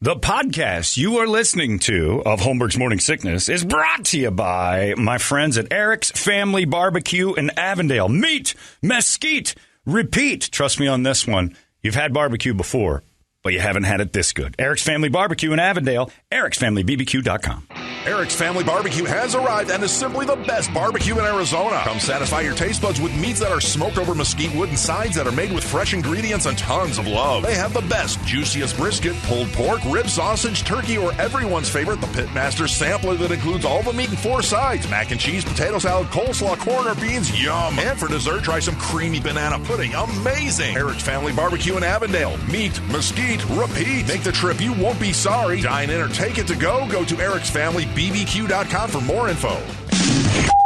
The podcast you are listening to of Holmberg's Morning Sickness is brought to you by my friends at Eric's Family Barbecue in Avondale. Meat, mesquite, repeat. Trust me on this one. You've had barbecue before, but you haven't had it this good. Eric's Family Barbecue in Avondale, ericsfamilybbq.com. Eric's Family Barbecue has arrived and is simply the best barbecue in Arizona. Come satisfy your taste buds with meats that are smoked over mesquite wood and sides that are made with fresh ingredients and tons of love. They have the best, juiciest brisket, pulled pork, rib sausage, turkey, or everyone's favorite, the Pitmaster sampler that includes all the meat and 4 sides. Mac and cheese, potato salad, coleslaw, corn, or beans, yum. And for dessert, try some creamy banana pudding, amazing. Eric's Family Barbecue in Avondale. Meat, mesquite, repeat. Make the trip, you won't be sorry. Dine in or take it to go. Go to ericsfamilybbq.com for more info.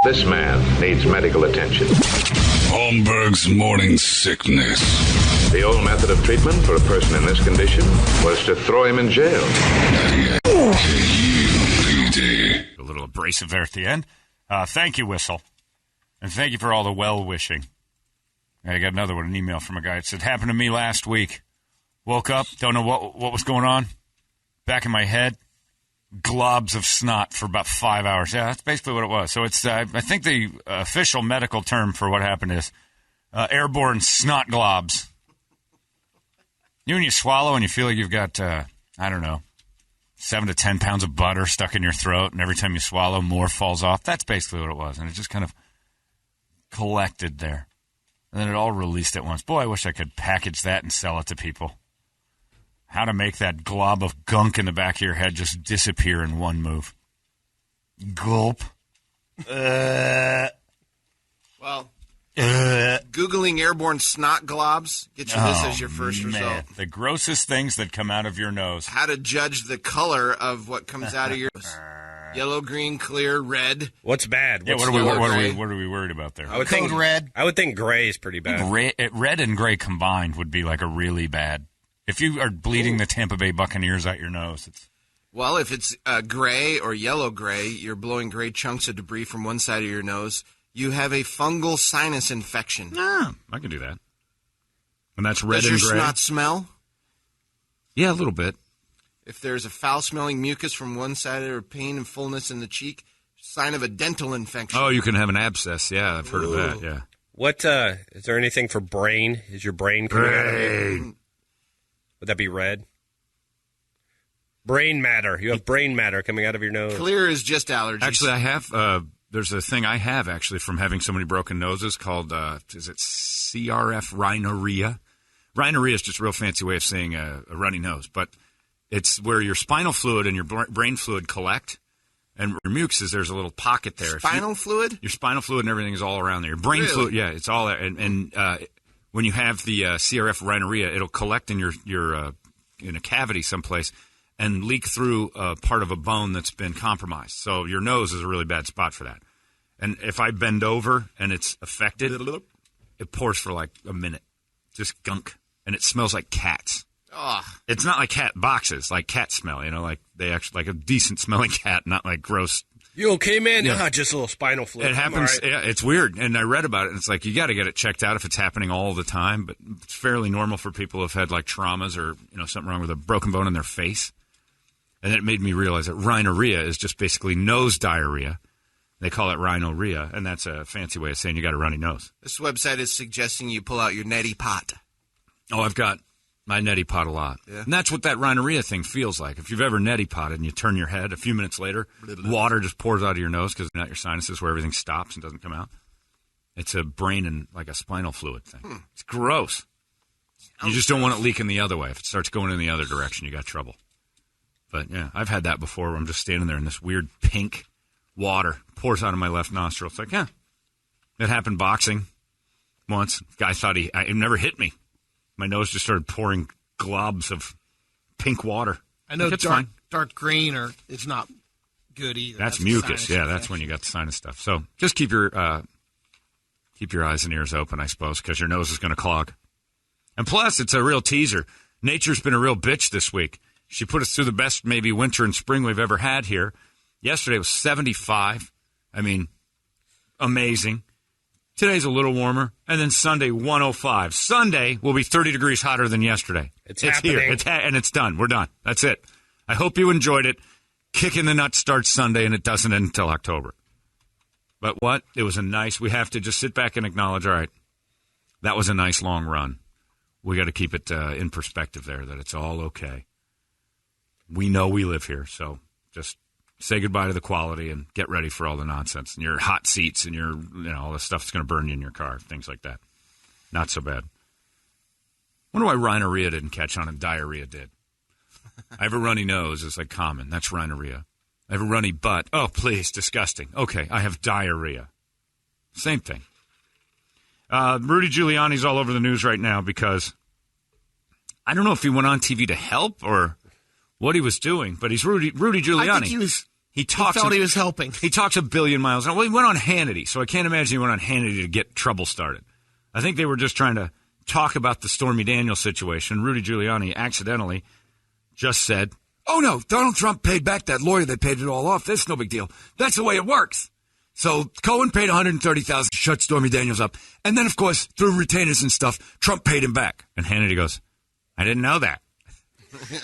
This man needs medical attention. Holmberg's Morning Sickness. The old method of treatment for a person in this condition was to throw him in jail. A little abrasive there at the end. Thank you, Whistle. And thank you for all the well-wishing. I got another one, an email from a guy. It said, happened to me last week. Woke up, don't know what was going on. Back in my head, globs of snot for about 5 hours. Yeah, that's basically what it was. So it's, I think the official medical term for what happened is airborne snot globs. You know when you swallow and you feel like you've got, 7 to 10 pounds of butter stuck in your throat, and every time you swallow, more falls off? That's basically what it was. And it just kind of collected there. And then it all released at once. Boy, I wish I could package that and sell it to people. How to make that glob of gunk in the back of your head just disappear in one move. Gulp. Well, Googling airborne snot globs, get you this as your first result. The grossest things that come out of your nose. How to judge the color of what comes out of your nose. Yellow, green, clear, red. What's bad? What are we worried about there? I would think red. I would think gray is pretty bad. Red and gray combined would be like a really bad. If you are bleeding the Tampa Bay Buccaneers out your nose, it's... Well, if it's gray or yellow-gray, you're blowing gray chunks of debris from one side of your nose. You have a fungal sinus infection. I can do that. And that's red and gray. Does your snot smell? Yeah, a little bit. If there's a foul-smelling mucus from one side or pain and fullness in the cheek, sign of a dental infection. Oh, you can have an abscess. Yeah, I've heard of that, yeah. What, is there anything for brain? Is your brain coming out of you? Would that be red? Brain matter. You have brain matter coming out of your nose. Clear is just allergies. Actually, I have, there's a thing I have, actually, from having so many broken noses called, is it CRF rhinorrhea? Rhinorrhea is just a real fancy way of saying a runny nose, but it's where your spinal fluid and your brain fluid collect, and your mucus, there's a little pocket there. Spinal fluid? Your spinal fluid and everything is all around there. Your brain fluid, yeah, it's all there. And when you have the CRF rhinorrhea, it'll collect in your in a cavity someplace and leak through part of a bone that's been compromised. So your nose is a really bad spot for that. And if I bend over and it's affected, it pours for like a minute, just gunk, and it smells like cats. Ugh. It's not like cat boxes, like cat smell, like they actually like a decent smelling cat, not like gross. You okay, man? Yeah. Just a little spinal fluid. It happens. Right. Yeah, it's weird. And I read about it, and it's like you got to get it checked out if it's happening all the time. But it's fairly normal for people who have had like traumas or something wrong with a broken bone in their face. And it made me realize that rhinorrhea is just basically nose diarrhea. They call it rhinorrhea, and that's a fancy way of saying you got a runny nose. This website is suggesting you pull out your neti pot. Oh, I've got my neti pot a lot. Yeah. And that's what that rhinorrhea thing feels like. If you've ever neti potted and you turn your head, a few minutes later, water just pours out of your nose because it's not your sinuses where everything stops and doesn't come out. It's a brain and like a spinal fluid thing. It's gross. You just don't want it leaking the other way. If it starts going in the other direction, you got trouble. But, yeah, I've had that before where I'm just standing there and this weird pink water pours out of my left nostril. It's like, yeah. It happened boxing once. Guy thought it never hit me. My nose just started pouring globs of pink water. I know it's dark green or it's not good either. That's mucus. Yeah, that's when you got the sinus stuff. So just keep your eyes and ears open, I suppose, because your nose is going to clog. And plus, it's a real teaser. Nature's been a real bitch this week. She put us through the best maybe winter and spring we've ever had here. Yesterday was 75. I mean, amazing. Today's a little warmer. And then Sunday, 105. Sunday will be 30 degrees hotter than yesterday. It's happening. Here. And it's done. We're done. That's it. I hope you enjoyed it. Kick in the Nuts starts Sunday, and it doesn't end until October. But what? It was we have to just sit back and acknowledge, all right, that was a nice long run. We got to keep it in perspective there, that it's all okay. We know we live here, so just say goodbye to the quality and get ready for all the nonsense and your hot seats and your, all the stuff that's going to burn you in your car, things like that. Not so bad. Wonder why rhinorrhea didn't catch on and diarrhea did. I have a runny nose. It's like common. That's rhinorrhea. I have a runny butt. Oh, please, disgusting. Okay, I have diarrhea. Same thing. Rudy Giuliani's all over the news right now because I don't know if he went on TV to help or what he was doing, but he's Rudy Giuliani. I think he thought he was helping. He talks a billion miles. Well, he went on Hannity, so I can't imagine he went on Hannity to get trouble started. I think they were just trying to talk about the Stormy Daniels situation. Rudy Giuliani accidentally just said, "Oh, no, Donald Trump paid back that lawyer. They paid it all off. That's no big deal. That's the way it works." So Cohen paid $130,000 to shut Stormy Daniels up. And then, of course, through retainers and stuff, Trump paid him back. And Hannity goes, "I didn't know that."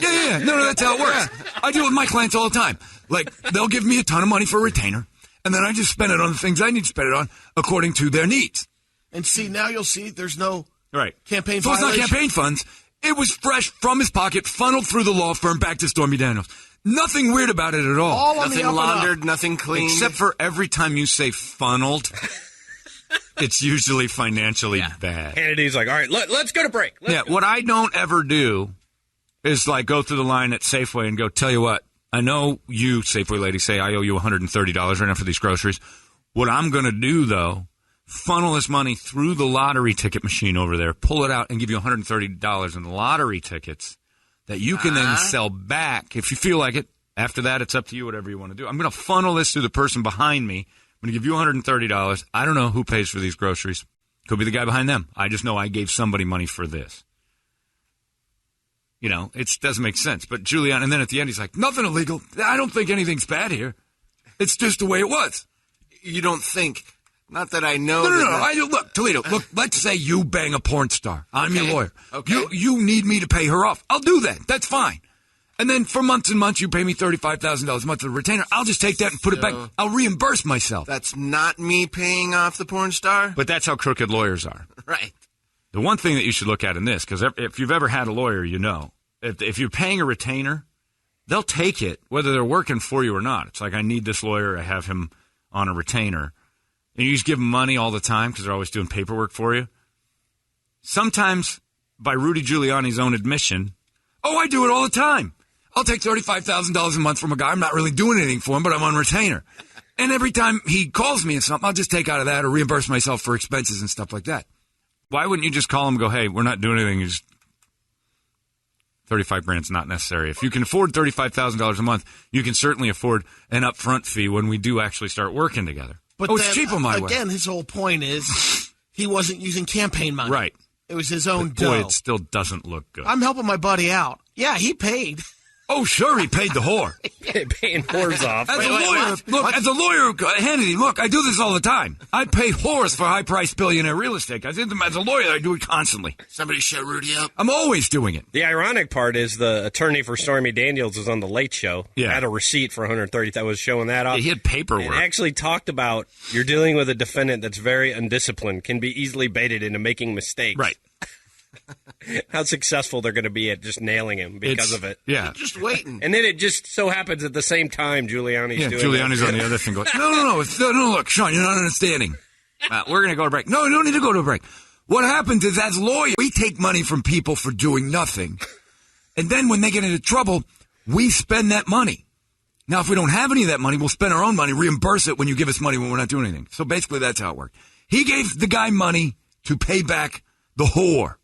Yeah. No, that's how it works. I deal with my clients all the time. Like, they'll give me a ton of money for a retainer, and then I just spend it on the things I need to spend it on according to their needs. And see, now you'll see there's no campaign so violation. It's not campaign funds. It was fresh from his pocket, funneled through the law firm back to Stormy Daniels. Nothing weird about it at all. Nothing laundered, nothing clean. Except for every time you say funneled, it's usually financially bad. Hannity's like, all right, let's go to break. What I don't ever do is like go through the line at Safeway and go, tell you what, I know you, Safeway lady, say I owe you $130 right now for these groceries. What I'm going to do, though, funnel this money through the lottery ticket machine over there, pull it out, and give you $130 in lottery tickets that you can then sell back if you feel like it. After that, it's up to you, whatever you want to do. I'm going to funnel this through the person behind me. I'm going to give you $130. I don't know who pays for these groceries. Could be the guy behind them. I just know I gave somebody money for this. It doesn't make sense. But Giuliani, and then at the end, he's like, nothing illegal. I don't think anything's bad here. It's just the way it was. You don't think... Not that I know. No. Look, Toledo, let's say you bang a porn star. I'm your lawyer. Okay. You need me to pay her off. I'll do that. That's fine. And then for months and months, you pay me $35,000 a month for the retainer. I'll just take that and put it back. I'll reimburse myself. That's not me paying off the porn star? But that's how crooked lawyers are. Right. The one thing that you should look at in this, because if you've ever had a lawyer, if you're paying a retainer, they'll take it, whether they're working for you or not. It's like, I need this lawyer. I have him on a retainer. And you just give them money all the time because they're always doing paperwork for you. Sometimes, by Rudy Giuliani's own admission, I do it all the time. I'll take $35,000 a month from a guy. I'm not really doing anything for him, but I'm on retainer. And every time he calls me and something, I'll just take out of that or reimburse myself for expenses and stuff like that. Why wouldn't you just call him and go, hey, we're not doing anything. You just $35,000's not necessary. If you can afford $35,000 a month, you can certainly afford an upfront fee when we do actually start working together. But it's cheap on my way. Again, his whole point is he wasn't using campaign money. Right. It was his own dough. Boy, it still doesn't look good. I'm helping my buddy out. Yeah, he paid. Oh, sure, he paid the whore. Paying whores off. As a lawyer, Hannity, look, I do this all the time. I pay whores for high-priced billionaire real estate. As a lawyer, I do it constantly. Somebody shut Rudy up. I'm always doing it. The ironic part is the attorney for Stormy Daniels was on The Late Show. Yeah. Had a receipt for $130,000 that was showing that off. Yeah, he had paperwork. And actually talked about you're dealing with a defendant that's very undisciplined, can be easily baited into making mistakes. Right. How successful they're going to be at just nailing him because of it. Yeah. You're just waiting. And then it just so happens at the same time Giuliani's doing Giuliani's it. on the other thing going, no, look, Sean, you're not understanding. We're going to go to break. No, you don't need to go to a break. What happens is, as lawyers, we take money from people for doing nothing. And then when they get into trouble, we spend that money. Now, if we don't have any of that money, we'll spend our own money, reimburse it when you give us money when we're not doing anything. So basically, that's how it worked. He gave the guy money to pay back the whore.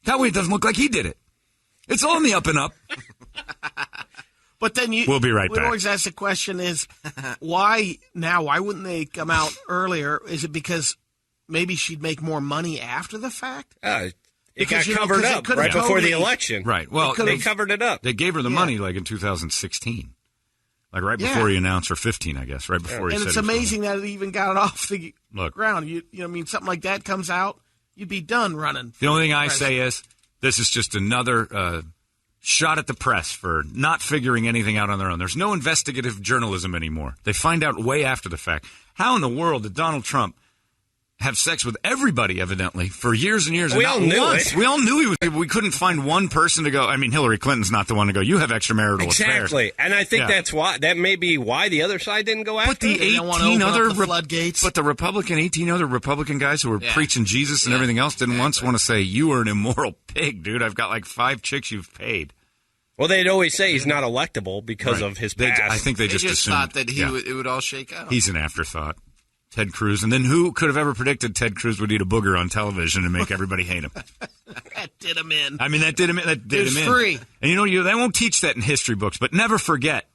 That way it doesn't look like he did it. It's all in the up and up. But then we'll be right we'd back. always ask the question is, why now? Why wouldn't they come out earlier? Is it because maybe she'd make more money after the fact? It Because, got covered up right before the election. Right. Well, they covered it up. They gave her the money like in 2016. Like right before he announced, or 15, I guess, right before he said it. And it's amazing that it even got it off the ground. You know, I mean, something like that comes out, you'd be done running. The only thing I say is, this is just another shot at the press for not figuring anything out on their own. There's no investigative journalism anymore. They find out way after the fact. How in the world did Donald Trump have sex with everybody, evidently, for years and years? We all knew it. We all knew he was. We couldn't find one person to go. I mean, Hillary Clinton's not the one to go, you have extramarital affairs. Exactly. And I think that may be why the other side didn't go after But the him. 18 other floodgates. But the 18 other Republican guys who were preaching Jesus and everything else didn't once want to say, you are an immoral pig, dude. I've got like 5 chicks you've paid. Well, they'd always say he's not electable because of his past. I think they just assumed thought that it would all shake out. He's an afterthought. Ted Cruz. And then who could have ever predicted Ted Cruz would eat a booger on television and make everybody hate him? That did him in. I mean, that did him in. It's free. And they won't teach that in history books, but never forget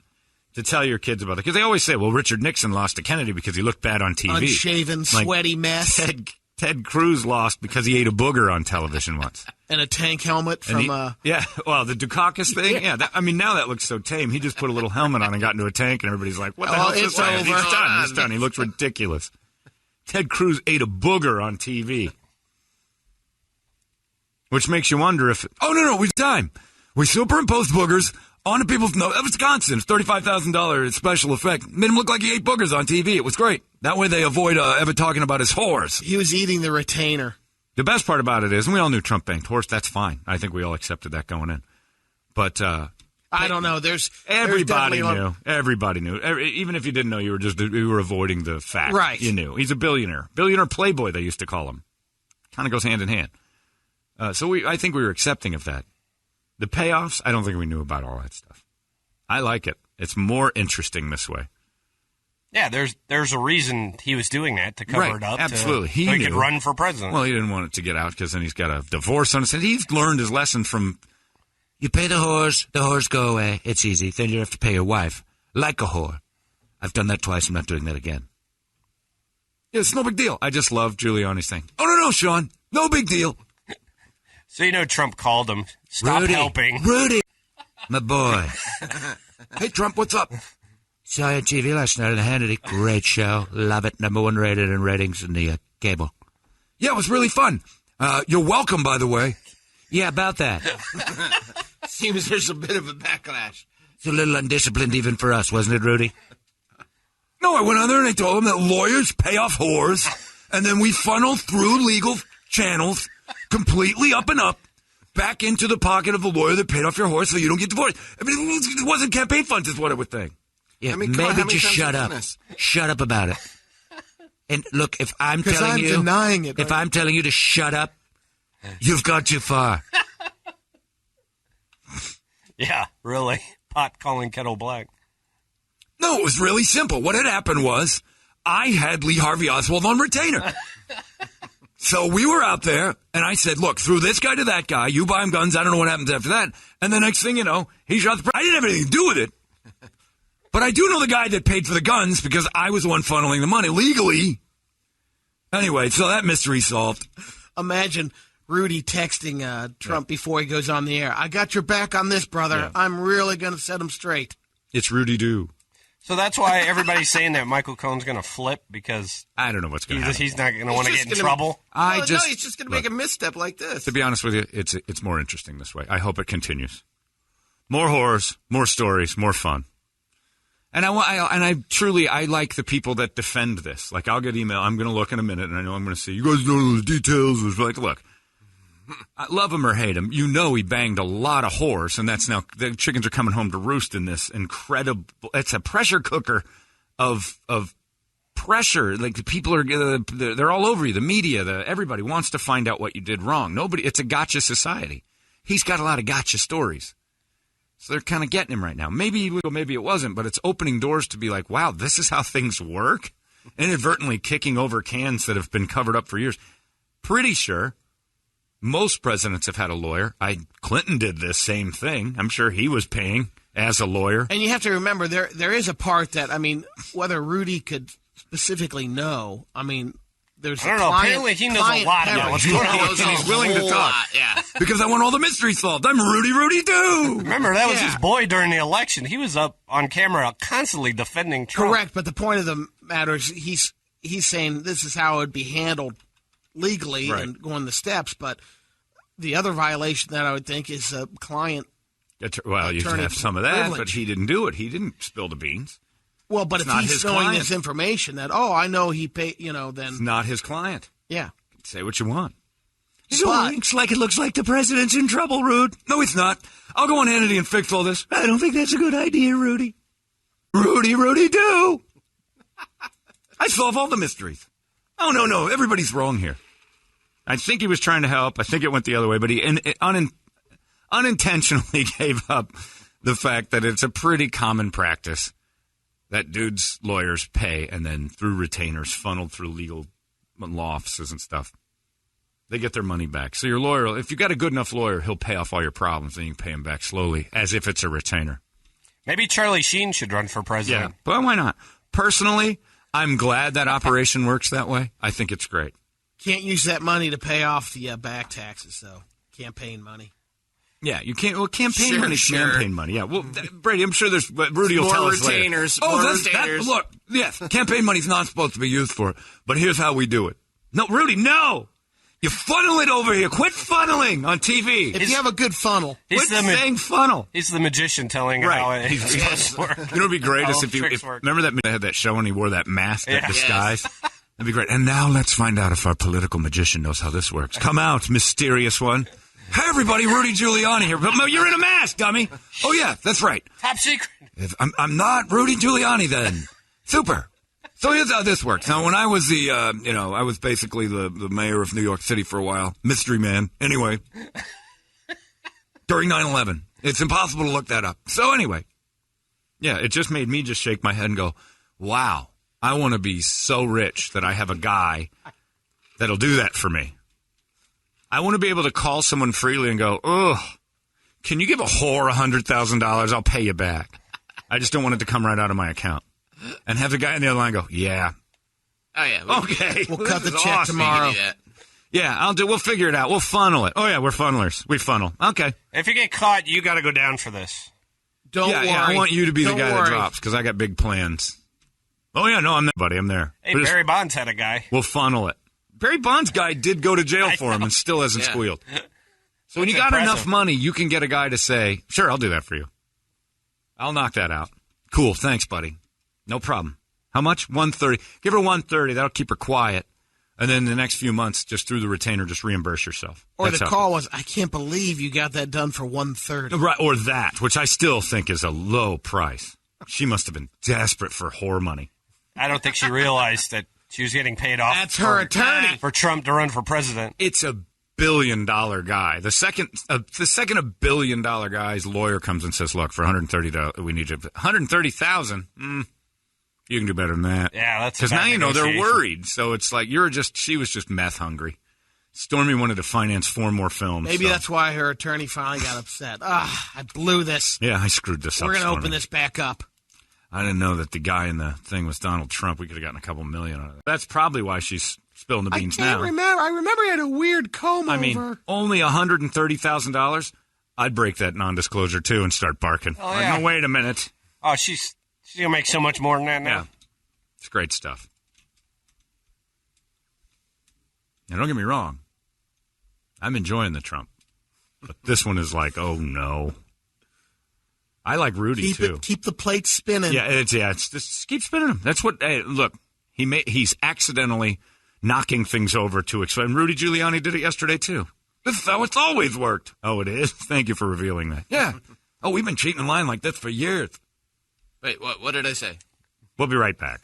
to tell your kids about it. Because they always say, well, Richard Nixon lost to Kennedy because he looked bad on TV. Unshaven, sweaty mess. Ted Cruz lost because he ate a booger on television once. And a tank helmet from... the Dukakis thing? Yeah, now that looks so tame. He just put a little helmet on and got into a tank, and everybody's like, what the hell is this? He's done. He looks ridiculous. Ted Cruz ate a booger on TV. Which makes you wonder if... Oh, no, we time. We superimposed boogers onto people's... No, Wisconsin. It's $35,000 special effect. Made him look like he ate boogers on TV. It was great. That way they avoid ever talking about his whores. He was eating the retainer. The best part about it is, and we all knew Trump banged horse, that's fine. I think we all accepted that going in. But I don't know. Everybody knew. Everybody knew. Even if you didn't know, you were avoiding the fact. Right. You knew. He's a billionaire. Billionaire playboy, they used to call him. Kind of goes hand in hand. I think we were accepting of that. The payoffs, I don't think we knew about all that stuff. I like it. It's more interesting this way. Yeah, there's a reason he was doing that, to cover it up. Absolutely. So he could run for president. Well, he didn't want it to get out because then he's got a divorce on his head. He's learned his lesson from, you pay the whores go away. It's easy. Then you have to pay your wife. Like a whore. I've done that twice. I'm not doing that again. Yeah, it's no big deal. I just love Giuliani's thing. Oh, no, Sean. No big deal. So Trump called him. Stop helping. Rudy. My boy. Hey, Trump, what's up? Saw you on TV last night on Hannity. Great show. Love it. #1 rated in ratings in the cable. Yeah, it was really fun. You're welcome, by the way. Yeah, about that. Seems there's a bit of a backlash. It's a little undisciplined even for us, wasn't it, Rudy? No, I went on there and I told them that lawyers pay off whores, and then we funnel through legal channels completely up and up back into the pocket of the lawyer that paid off your horse so you don't get divorced. I mean, it wasn't campaign funds is what I would think. Yeah, maybe just shut up. Shut up about it. And look, if I'm telling you, denying it, if I'm telling you to shut up, you've gone too far. Yeah, really. Pot calling kettle black. No, it was really simple. What had happened was I had Lee Harvey Oswald on retainer. So we were out there, and I said, look, through this guy to that guy, you buy him guns, I don't know what happens after that. And the next thing you know, he shot the... I didn't have anything to do with it. But I do know the guy that paid for the guns because I was the one funneling the money legally. Anyway, so that mystery solved. Imagine Rudy texting Trump before he goes on the air. I got your back on this, brother. Yeah. I'm really going to set him straight. It's Rudy Doo. So that's why everybody's saying that Michael Cohen's going to flip because I don't know what's going to happen. He's not going to want to get in trouble. No, he's just going to make a misstep like this. To be honest with you, it's more interesting this way. I hope it continues. More horrors, more stories, more fun. And I truly like the people that defend this. Like, I'll get email. I'm going to look in a minute, and I know I'm going to see, you guys know the details. It's like, look, I love him or hate him. You know he banged a lot of whores, and that's now, the chickens are coming home to roost in this incredible, it's a pressure cooker of pressure. Like, the people are, they're all over you. The media, everybody wants to find out what you did wrong. It's a gotcha society. He's got a lot of gotcha stories. So they're kind of getting him right now. Maybe it wasn't, but it's opening doors to be like, wow, this is how things work? Inadvertently kicking over cans that have been covered up for years. Pretty sure most presidents have had a lawyer. Clinton did this same thing. I'm sure he was paying as a lawyer. And you have to remember, there is a part that, I mean, whether Rudy could specifically know, I mean, there's I don't know. Apparently he knows a lot about what's going on. He's willing to talk. Yeah. Because I want all the mysteries solved. I'm Rudy Doo. Remember, that was his boy during the election. He was up on camera constantly defending Trump. Correct, but the point of the matter is he's saying this is how it would be handled legally and going the steps. But the other violation that I would think is a client Well, you can have some of that, privilege. but he didn't do it. He didn't spill the beans. Well, but It's if not he's his knowing client. this information that, I know he paid, then It's not his client. yeah. Say what you want. But- Looks like it looks like the president's in trouble, Rude. No, he's not. I'll go on Hannity and fix all this. I don't think that's a good idea, Rudy. Rudy, do. I solve all the mysteries. Oh, no. Everybody's wrong here. I think he was trying to help. I think it went the other way, but he unintentionally gave up the fact that it's a pretty common practice that dudes' lawyers pay and then through retainers funneled through legal law offices and stuff. They get their money back. So your lawyer, if you got a good enough lawyer, he'll pay off all your problems and you can pay him back slowly as if it's a retainer. Maybe Charlie Sheen should run for president. Yeah, but why not? Personally, I'm glad that operation works that way. I think it's great. Can't use that money to pay off the back taxes, though. Campaign money. Yeah, you can't. Well, campaign Sure, money, sure. campaign money. Yeah, well, Brady, I'm sure there's. Rudy will More tell us retainers, later. more That's retainers. look. Yes, campaign money's not supposed to be used for it, but here's how we do it. No, Rudy, no. You funnel it over here. Quit funneling on TV. If you have a good funnel. He's Quit saying funnel. He's the magician telling Right. how it's He's- supposed to work. You know what would be great How is if you tricks work. remember that they had that show when he wore that mask, that Yeah. disguise. That'd be great. And now let's find out if our political magician knows how this works. Come out, mysterious one. Hey, everybody, Rudy Giuliani here. But you're in a mask, dummy. Oh yeah, that's right. Top secret. I'm not Rudy Giuliani then. Super. So here's how this works. Now, when I was I was basically the mayor of New York City for a while. Mystery man. Anyway. During 9/11. It's impossible to look that up. So anyway. Yeah, it just made me just shake my head and go, wow, I want to be so rich that I have a guy that'll do that for me. I want to be able to call someone freely and go, ugh, can you give a whore $100,000? I'll pay you back. I just don't want it to come right out of my account. And have the guy on the other line go, yeah. Oh, yeah. Okay. We'll This cut the is check awesome. tomorrow. We can do that. Yeah, we'll figure it out. We'll funnel it. Oh, yeah, we're funnelers. We funnel. Okay. If you get caught, you got to go down for this. Don't worry. I want you to be Don't the guy worry. that drops because I got big plans. Oh, yeah, no, I'm there, buddy. I'm there. Hey, But Barry Bonds had a guy. we'll funnel it. Barry Bonds' guy did go to jail for him and still hasn't Yeah. squealed. So when you That's got impressive. enough money, you can get a guy to say, sure, I'll do that for you. I'll knock that out. Cool. Thanks, buddy. No problem. How much? 130. Give her 130. That'll keep her quiet. And then the next few months, just through the retainer, just reimburse yourself. Or That's the how- call was, I can't believe you got that done for $130. Right, or that, which I still think is a low price. She must have been desperate for whore money. I don't think she realized that she was getting paid off. That's her attorney. For Trump to run for president. It's a $1 billion guy. The second $1 billion guy's lawyer comes and says, "Look, for $130, we need you. $130,000. You can do better than that." Yeah, that's a because now bad you know they're negotiation. worried. So it's like she was just meth hungry. Stormy wanted to finance 4 more films. Maybe so- that's why her attorney finally got upset. I blew this. Yeah, I screwed this up. We're going to Stormy. open this back up. I didn't know that the guy in the thing was Donald Trump. We could have gotten a couple million out of that. That's probably why she's spilling the beans I can't now. remember. I remember he had a weird comb I over. mean, only $130,000. I'd break that non-disclosure too and start barking. Oh, yeah. No, wait a minute. Oh, she's going to make so much more than that now. Yeah, it's great stuff. Now, don't get me wrong. I'm enjoying the Trump, but this one is like, oh no. I like Rudy too. Keep the plate spinning. Yeah, it's just keep spinning them. That's what. Hey, look, he's accidentally knocking things over to explain. Rudy Giuliani did it yesterday too. This is how it's always worked. Oh, it is. Thank you for revealing that. Yeah. Oh, we've been cheating in line like this for years. Wait, what did I say? We'll be right back.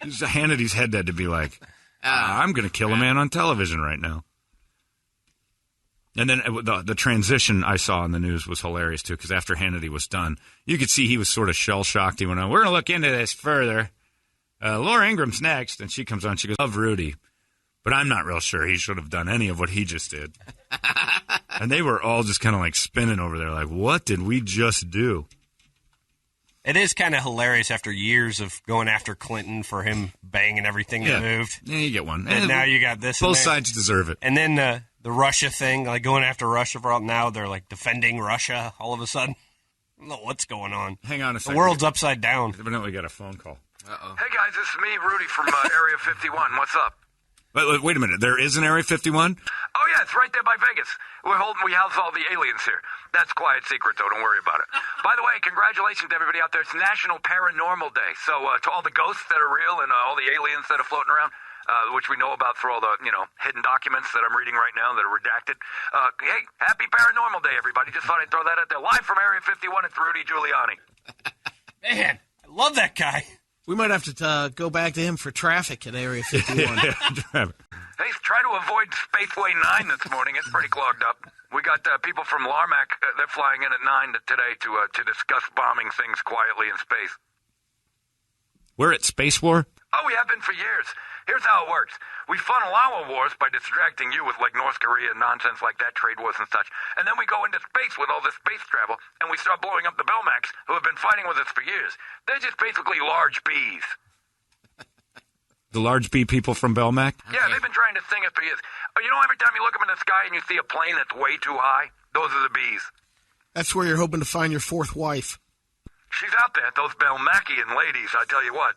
Hannity's head had to be like, I'm going to kill a man on television right now. And then the transition I saw in the news was hilarious, too, because after Hannity was done, you could see he was sort of shell-shocked. He went on, we're going to look into this further. Laura Ingram's next. And she comes on, she goes, love Rudy, but I'm not real sure he should have done any of what he just did. And they were all just kind of like spinning over there, like, what did we just do? It is kind of hilarious after years of going after Clinton for him banging everything that moved. Yeah, you get one. And now you got this. in Both there. sides deserve it. And then the Russia thing, like going after Russia for all now, they're like defending Russia all of a sudden. I don't know what's going on. Hang on a The second. world's upside down. Evidently got a phone call. Hey guys, this is me, Rudy from Area 51. What's up? Wait a minute. There is an Area 51? Oh, yeah, it's right there by Vegas. We house all the aliens here. That's quiet secret, though. Don't worry about it. By the way, congratulations to everybody out there. It's National Paranormal Day. So to all the ghosts that are real and all the aliens that are floating around, which we know about through all the, hidden documents that I'm reading right now that are redacted. Hey, happy Paranormal Day, everybody. Just thought I'd throw that out there. Live from Area 51, it's Rudy Giuliani. Man, I love that guy. We might have to go back to him for traffic at Area 51. Hey, try to avoid Spaceway 9 this morning. It's pretty clogged up. We got people from Larmac. They're flying in at 9 today to discuss bombing things quietly in space. We're at Space War? Oh, we have been for years. Here's how it works. We funnel our wars by distracting you with, North Korea and nonsense like that, trade wars and such. And then we go into space with all this space travel, and we start blowing up the Belmacs, who have been fighting with us for years. They're just basically large bees. The large bee people from Belmac? Yeah, they've been trying to sing it for years. Every time you look up in the sky and you see a plane that's way too high, those are the bees. That's where you're hoping to find your fourth wife. She's out there, those Belmacian ladies, I tell you what.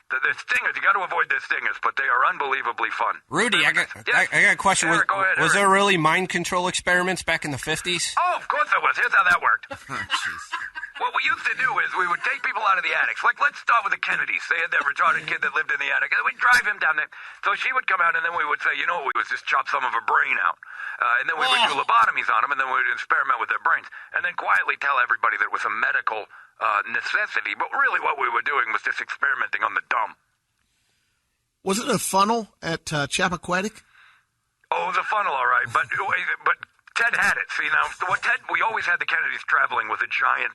The stingers, you got to avoid their stingers, but they are unbelievably fun. Rudy, I got a question. Go ahead, was there really mind control experiments back in the 50s? Oh, of course there was. Here's how that worked. What we used to do is we would take people out of the attics. Let's start with the Kennedys. They had that retarded kid that lived in the attic. And we'd drive him down there. So she would come out, and then we would say, we would just chop some of her brain out. And then we would do lobotomies on them, and then we would experiment with their brains. And then quietly tell everybody that it was a medical necessity. But really what we were doing was just experimenting on the dumb. Was it a funnel at Chappaquiddick? Oh, it was a funnel, all right. But Ted had it. See, now, we always had the Kennedys traveling with a giant,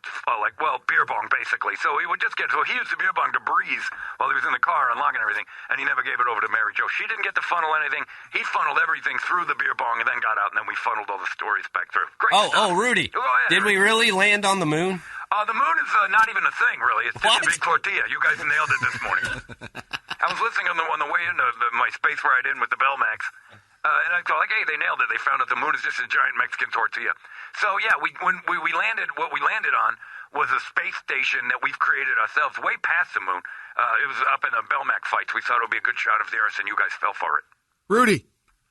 beer bong, basically. So he used the beer bong to breathe while he was in the car unlocking everything, and he never gave it over to Mary Jo. She didn't get to funnel anything. He funneled everything through the beer bong and then got out, and then we funneled all the stories back through. Great stuff. Rudy, Go ahead, did we really land on the moon? The moon is not even a thing, really. It's just a big tortilla. You guys nailed it this morning. I was listening on the way into my space ride in with the Belmacs. And I thought, hey, they nailed it. They found out the moon is just a giant Mexican tortilla. So, yeah, when we landed, what we landed on was a space station that we've created ourselves way past the moon. It was up in the Belmac fights. We thought it would be a good shot of theirs, and you guys fell for it. Rudy.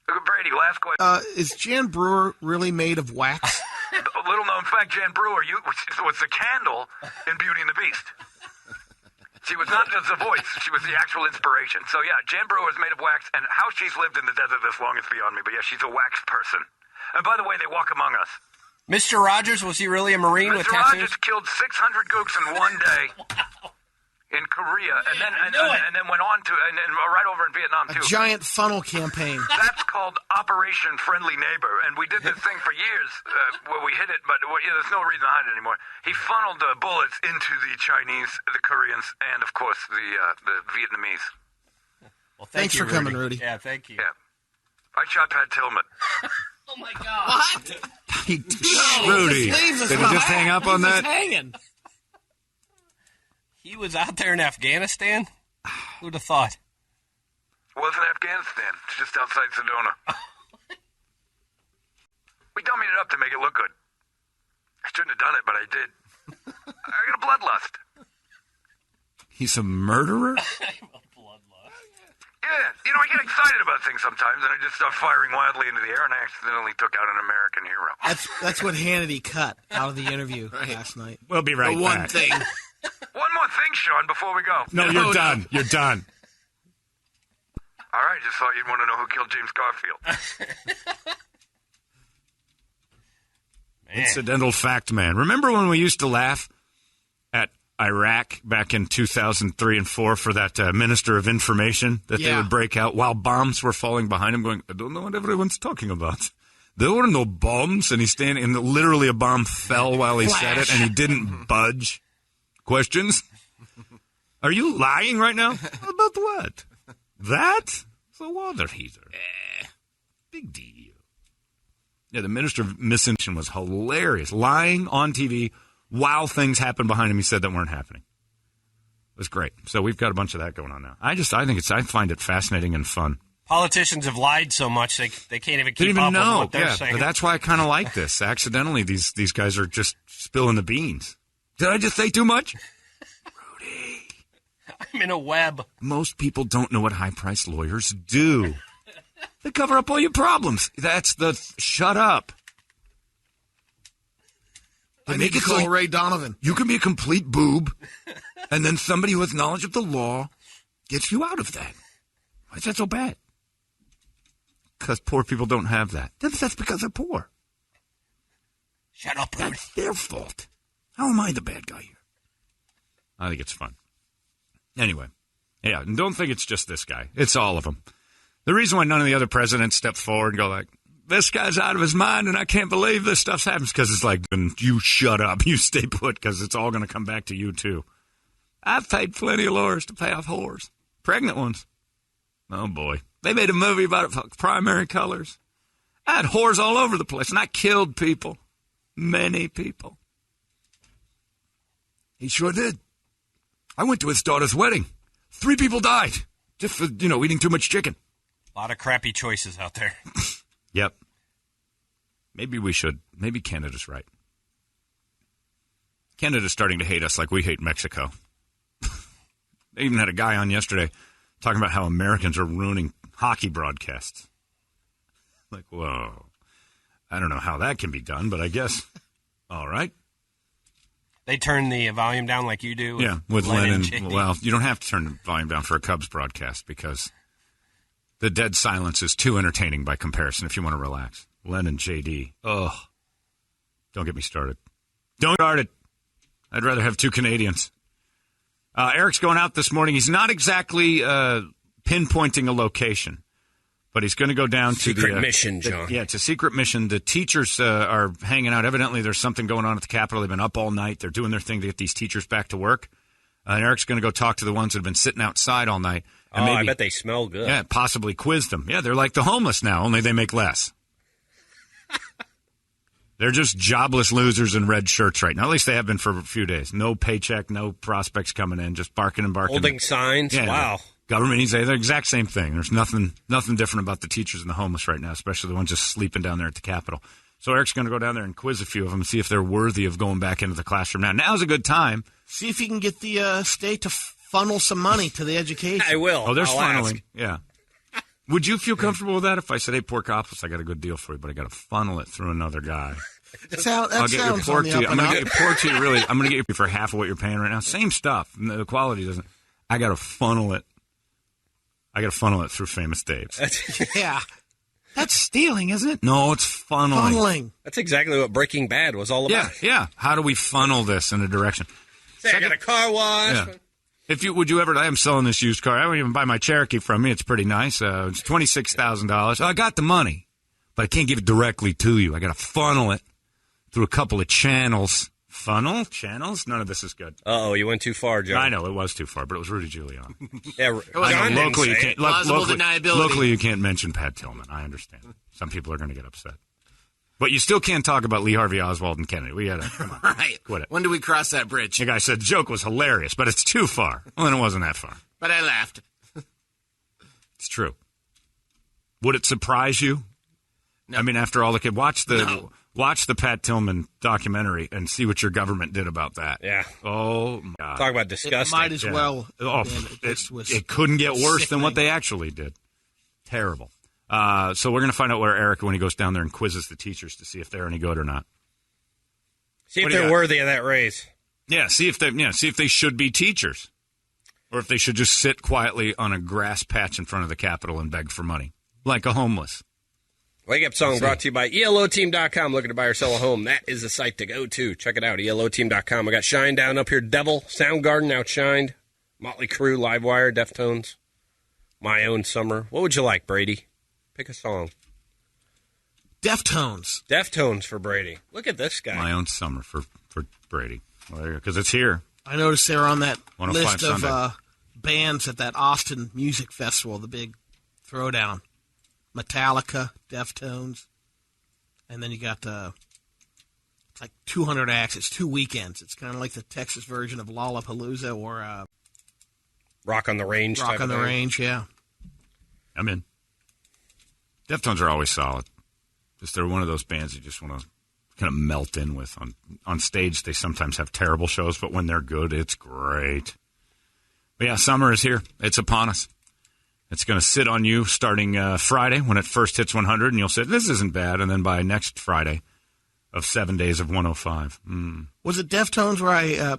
Brady, last question. Is Jan Brewer really made of wax? A little known fact, Jan Brewer was the candle in Beauty and the Beast. She was not just a voice. She was the actual inspiration. So, yeah, Jan Brewer is made of wax, and how she's lived in the desert this long is beyond me. But, yeah, she's a wax person. And, by the way, they walk among us. Mr. Rogers, was he really a Marine with tattoos? Mr. Rogers killed 600 gooks in one day. In Korea, and then went on to and right over in Vietnam too. A giant funnel campaign. That's called Operation Friendly Neighbor, and we did this thing for years where we hid it, but there's no reason to hide it anymore. He funneled the bullets into the Chinese, the Koreans, and of course the Vietnamese. Well, thanks for coming, Rudy. Yeah, thank you. Yeah, I shot Pat Tillman. Oh my God! What? Rudy, did he just hang up on that? Hanging. He was out there in Afghanistan? Who'd have thought? Wasn't Afghanistan. It's just outside Sedona. We dummied it up to make it look good. I shouldn't have done it, but I did. I got a bloodlust. He's a murderer? Yeah, I get excited about things sometimes, and I just start firing wildly into the air, and I accidentally took out an American hero. That's what Hannity cut out of the interview last night. We'll be right the one back. thing. One more thing, Sean, before we go. No, you're done. You're done. All right, just thought you'd want to know who killed James Garfield. Incidental fact, man. Remember when we used to laugh at Iraq back in 2003 and 4 for that Minister of Information that they would break out while bombs were falling behind him going, I don't know what everyone's talking about. There were no bombs. And he's standing, and literally a bomb fell while he said it, and he didn't budge. Questions? Are you lying right now? About what? That? It's a water heater. Big deal. Yeah, the Minister of Misinformation was hilarious. Lying on TV while things happened behind him he said that weren't happening. It was great. So we've got a bunch of that going on now. I find it fascinating and fun. Politicians have lied so much they can't even keep up with what they're saying. But that's why I kind of like this. Accidentally, these guys are just spilling the beans. Did I just say too much? Rudy. I'm in a web. Most people don't know what high-priced lawyers do. They cover up all your problems. That's the shut up. I need to call Ray Donovan. You can be a complete boob, and then somebody who has knowledge of the law gets you out of that. Why is that so bad? Because poor people don't have that. That's because they're poor. Shut up, Rudy. That's their fault. How am I the bad guy here? I think it's fun. Anyway, yeah, and don't think it's just this guy. It's all of them. The reason why none of the other presidents step forward and go like, this guy's out of his mind and I can't believe this stuff's happening, because it's like, you shut up, you stay put, because it's all going to come back to you too. I've paid plenty of lawyers to pay off whores. Pregnant ones. Oh boy. They made a movie about it for Primary Colors. I had whores all over the place and I killed people. Many people. He sure did. I went to his daughter's wedding. 3 people died just for, eating too much chicken. A lot of crappy choices out there. Yep. Maybe we should. Maybe Canada's right. Canada's starting to hate us like we hate Mexico. They even had a guy on yesterday talking about how Americans are ruining hockey broadcasts. Like, whoa. I don't know how that can be done, but I guess. All right. They turn the volume down like you do? Yeah, with Len and JD. Well, you don't have to turn the volume down for a Cubs broadcast because the dead silence is too entertaining by comparison if you want to relax. Len and JD. Ugh. Don't get me started. Don't start it. I'd rather have 2 Canadians. Eric's going out this morning. He's not exactly pinpointing a location, but he's going to go down to the secret mission, John. Yeah, it's a secret mission. The teachers are hanging out. Evidently, there's something going on at the Capitol. They've been up all night. They're doing their thing to get these teachers back to work. And Eric's going to go talk to the ones that have been sitting outside all night. And I bet they smell good. Yeah, possibly quiz them. Yeah, they're like the homeless now, only they make less. They're just jobless losers in red shirts right now. At least they have been for a few days. No paycheck, no prospects coming in, just barking and barking. Holding signs? Yeah, wow. Government needs they're the exact same thing. There's nothing different about the teachers and the homeless right now, especially the ones just sleeping down there at the Capitol. So Eric's going to go down there and quiz a few of them and see if they're worthy of going back into the classroom now. Now's a good time. See if you can get the state to funnel some money to the education. I will. Oh, there's I'll funneling. ask. Yeah. Would you feel comfortable with that if I said, hey, Port Coppers, I got a good deal for you, but I got to funnel it through another guy? I'll get your pork to you. I'm going to get your pork to you. Really, I'm going to get you for half of what you're paying right now. Same stuff. The quality doesn't. I got to funnel it. I got to funnel it through Famous Dave's. Yeah. That's stealing, isn't it? No, it's funneling. That's exactly what Breaking Bad was all about. Yeah. How do we funnel this in a direction? Say, I got a car wash. Yeah. Would you ever? I am selling this used car. I won't even buy my Cherokee from me. It's pretty nice. It's $26,000. I got the money, but I can't give it directly to you. I got to funnel it through a couple of channels. Funnel? Channels? None of this is good. Uh-oh, you went too far, John. I know, it was too far, but it was Rudy Giuliani. Yeah, I know, locally, you can't, Plausible deniability. Locally, you can't mention Pat Tillman. I understand. Some people are going to get upset. But you still can't talk about Lee Harvey Oswald and Kennedy. We got to, come on. Right. Quit it. When do we cross that bridge? The guy said the joke was hilarious, but it's too far. Well, then it wasn't that far. But I laughed. It's true. Would it surprise you? No. I mean, after all the kid, watch the Pat Tillman documentary and see what your government did about that. Yeah. Oh, my God. Talk about It disgusting. might as well. Oh, it couldn't get worse than what they actually did. Terrible. So we're going to find out where Eric, when he goes down there and quizzes the teachers to see if they're any good or not. See if What do you they're got? worthy of that raise. Yeah, see if they should be teachers, or if they should just sit quietly on a grass patch in front of the Capitol and beg for money, like a homeless. Wake Up Song brought to you by ELOteam.com. Looking to buy or sell a home? That is the site to go to. Check it out, ELOteam.com. I got Shine down up here, Devil, Soundgarden, Outshined, Motley Crue, Livewire, Deftones, My Own Summer. What would you like, Brady? Pick a song. Deftones. Deftones for Brady. Look at this guy. My Own Summer for Brady. Well, because it's here. I noticed they were on that 105 list of Sunday. bands at that Austin Music Festival, the big throwdown. Metallica, Deftones, and then you got it's like 200 acts. It's 2 weekends. It's kind of like the Texas version of Lollapalooza or Rock on the Range. Rock type on of the thing. Range, yeah. I'm in. Deftones are always solid. Just they're one of those bands you just want to kind of melt in with. On stage, they sometimes have terrible shows, but when they're good, it's great. But yeah, summer is here. It's upon us. It's going to sit on you starting Friday when it first hits 100, and you'll say, this isn't bad. And then by next Friday of 7 days of 105. Was it Deftones where I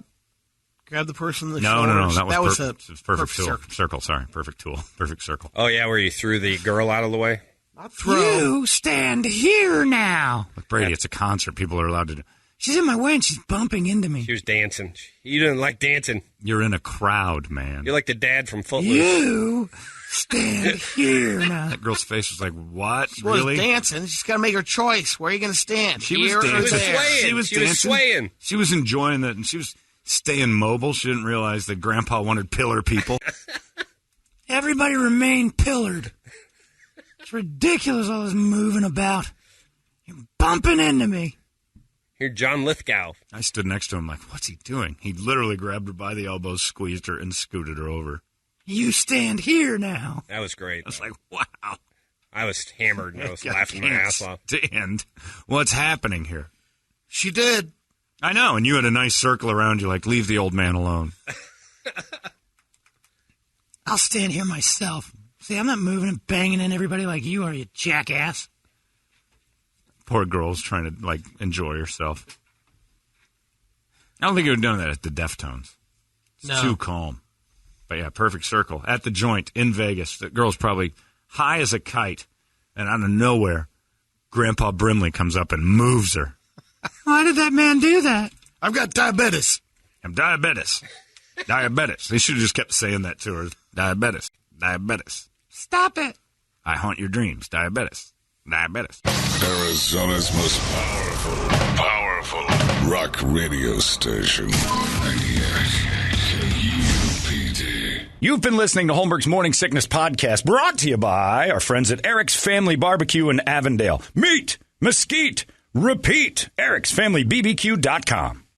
grabbed the person in the No. shoulders? That was a perfect circle. Sorry, perfect tool. Perfect circle. Oh, yeah, where you threw the girl out of the way? Not throw. You stand here now. With Brady, it's a concert. People are allowed to do. She's in my way and she's bumping into me. She was dancing. You didn't like dancing. You're in a crowd, man. You're like the dad from Footloose. You stand here now. That girl's face was like, what? She Really? was dancing. She's got to make her choice. Where are you going to stand? She Here was or dancing. there? She was swaying. She was enjoying it, and she was staying mobile. She didn't realize that Grandpa wanted pillar people. Everybody remain pillared. It's ridiculous, all this moving about. You're bumping into me. Here, John Lithgow. I stood next to him like, what's he doing? He literally grabbed her by the elbows, squeezed her, and scooted her over. You stand here now. That was great. I was like, wow. I was hammered and I was laughing my ass off. Stand. What's happening here? She did. I know, and you had a nice circle around you like, leave the old man alone. I'll stand here myself. See, I'm not moving and banging in everybody like you are, you jackass. Poor girl's trying to, like, enjoy herself. I don't think you would have done that at the Deftones. It's too calm. But, yeah, perfect circle. At the joint in Vegas. The girl's probably high as a kite. And out of nowhere, Grandpa Brimley comes up and moves her. Why did that man do that? I've got diabetes. I'm diabetes. Diabetes. They should have just kept saying that to her. Diabetes. Diabetes. Stop it. I haunt your dreams. Diabetes. Diabetes. Arizona's most powerful rock radio station. KUPD. You've been listening to Holmberg's Morning Sickness Podcast, brought to you by our friends at Eric's Family Barbecue in Avondale. Meet, mesquite, repeat. Eric'sFamilyBBQ.com.